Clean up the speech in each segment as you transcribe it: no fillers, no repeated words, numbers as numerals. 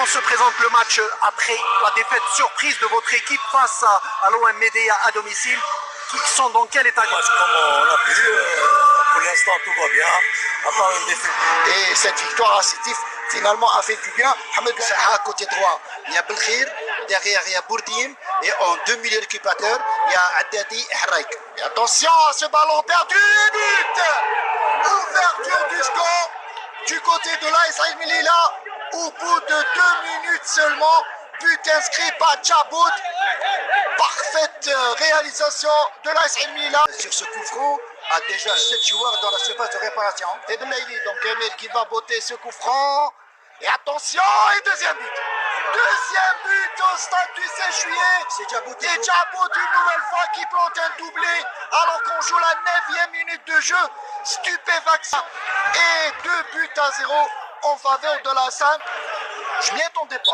se présente le match après la défaite surprise de votre équipe face à l'OM Médéa à domicile, qui sont dans quel état? Comme on l'a vu, pour l'instant tout va bien, à part une défaite. Et cette victoire à Sétif finalement a fait du bien. Ahmed Saha côté droit, il y a Belkhir, derrière il y a Bourdim, et en demi récupérateur, il y a Haddadi Harraik. Et attention à ce ballon perdu, but! Ouverture du score du côté de l'AS Al Melilla au bout de 2 minutes seulement. But inscrit par Djabout. Parfaite réalisation de l'AS Al Melilla. Sur ce coup franc, a déjà 7 joueurs dans la surface de réparation. Et Belaïli, donc Emel qui va botter ce coup franc. Et attention, et deuxième but. Deuxième but au stade du 16 juillet. C'est Djabout. Et Djabout une nouvelle fois qui plante un doublé alors qu'on joue la 9e minute de jeu. Stupéfaction. Et 2 buts à 0 en faveur de la SAM. Je m'y attendais pas.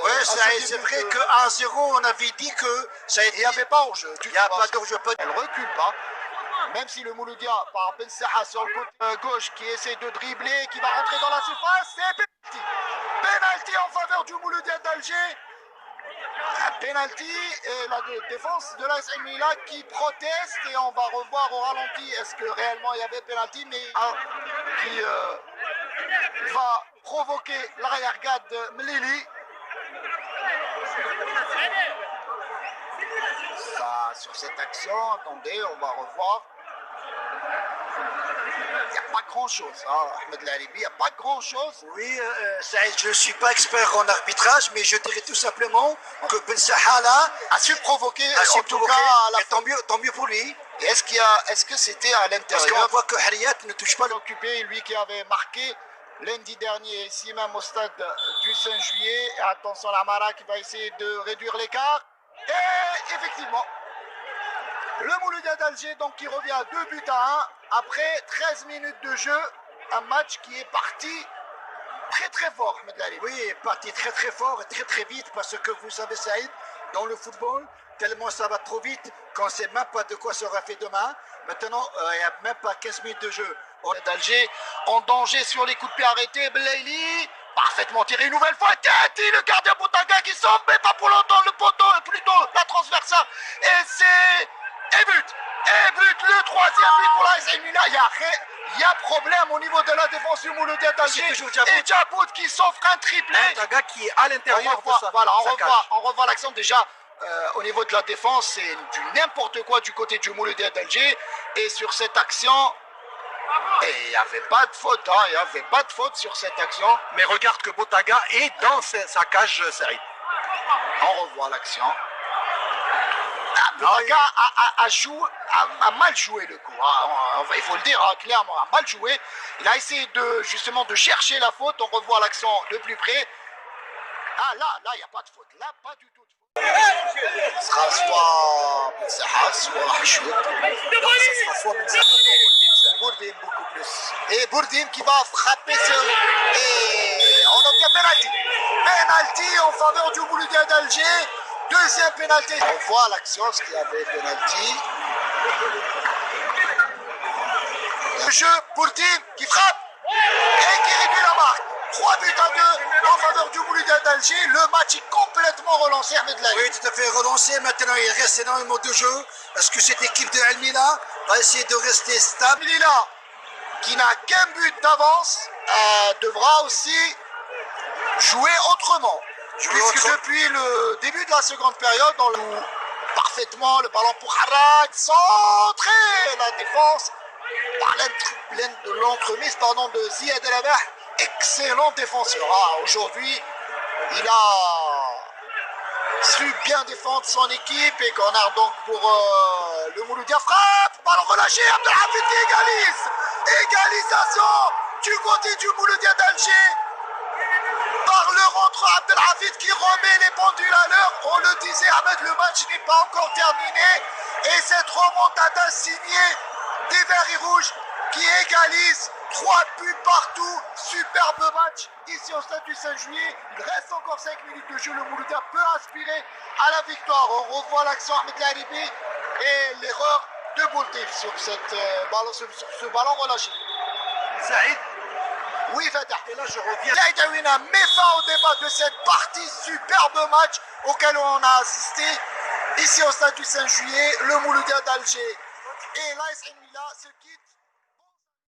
Oui, c'est vrai qu'à 1-0, on avait dit que il n'y avait pas hors-jeu. Il n'y a pas d'hors-jeu. Elle recule pas. Même si le Mouloudia, par Ben Saha sur le côté gauche, qui essaie de dribbler, qui va rentrer dans la surface, c'est penalty. Penalty en faveur du Mouloudia d'Alger. Penalty et la défense de l'AS Al Melilla qui proteste, et on va revoir au ralenti est-ce que réellement il y avait penalty, mais qui va provoquer l'arrière-garde de Mlili. Ça, sur cette action, attendez, on va revoir. Il n'y a pas grand-chose, hein, Ahmed Laribi, il n'y a pas grand-chose. Oui, Saïd, je ne suis pas expert en arbitrage, mais je dirais tout simplement que Ben Saha là a su provoquer, en tout cas, tant mieux pour lui. Est-ce que c'était à l'intérieur? Parce qu'on voit que Harriet ne touche pas l'occupé, lui qui avait marqué lundi dernier, ici même au stade du 5 juillet. Et attention, la Mara qui va essayer de réduire l'écart. Et effectivement, le Mouloudia d'Alger donc qui revient à 2 buts à 1 après 13 minutes de jeu. Un match qui est parti très très fort, Ahmed Laribi. Oui, parti très très fort et très très vite, parce que vous savez, Saïd, dans le football, tellement ça va trop vite qu'on ne sait même pas de quoi sera fait demain. Maintenant, il n'y a même pas 15 minutes de jeu. D'Alger en danger sur les coups de pied arrêtés. Belaïli, parfaitement tiré une nouvelle fois. Tati, le gardien Boutaga qui sauve, mais pas pour longtemps. Le poteau, plutôt la transversale. Et c'est. Et but, le 3e but pour l'AS Al Melilla. Il y a problème au niveau de la défense du Mouloudia d'Alger. Et Djabout qui s'offre un triplé. Boutaga qui est à l'intérieur de ça. Voilà, on revoit l'action déjà. Au niveau de la défense, c'est du n'importe quoi du côté du Mouloudia d'Alger. Et sur cette action, il n'y avait pas de faute, hein, il n'y avait pas de faute sur cette action. Mais regarde que Boutaga est dans sa cage, Saïd. On revoit l'action. Boutaga a mal joué le coup, hein. Il faut le dire, hein, clairement, a mal joué. Il a essayé justement de chercher la faute. On revoit l'action de plus près. Ah là, il n'y a pas de faute. Là, pas du tout de faute. Ce sera soit Ben Saha, soit Hachoud. Ce sera soit Ben Saha, soit Bourdim beaucoup plus. Et Bourdim qui va frapper et on obtient penalty. Penalty en faveur du Mouloudia d'Alger. Deuxième penalty. On voit l'action, ce qu'il y avait penalty. Le jeu, Bourdim qui frappe et qui réduit la marque. 3 buts à 2 en faveur du Mouloudia d'Alger. Le match est complètement relancé, Ahmed Laribi. Oui, tout à fait relancé. Maintenant, il reste énormément de jeu. Parce que cette équipe de Al Melilla va essayer de rester stable. Melilla, qui n'a qu'un but d'avance, devra aussi jouer autrement. Puisque depuis le début de la seconde période, on joue parfaitement le ballon pour Harrak, centré la défense par l'entremise de Ziad El Abah. Excellent défenseur. Aujourd'hui, il a su bien défendre son équipe. Et corner donc pour le Mouloudia. Frappe, ballon relâché, Abdelhafid qui égalise. Égalisation du côté du Mouloudia d'Alger. Par le rentre Abdelhafid qui remet les pendules à l'heure. On le disait, Ahmed, le match n'est pas encore terminé. Et cette remontada signée des Verts et Rouges qui égalise. 3 buts partout, superbe match ici au stade du 5 juillet. Il reste encore 5 minutes de jeu. Le Mouloudia peut aspirer à la victoire. On revoit l'action Ahmed Laribi et l'erreur de Boultif sur ce ballon relâché. Saïd, Oui, Fada. Et là, je reviens. Daïdawina met fin au débat de cette partie, superbe match auquel on a assisté ici au stade du 5 juillet, le Mouloudia d'Alger et l'AS Mila se quittent.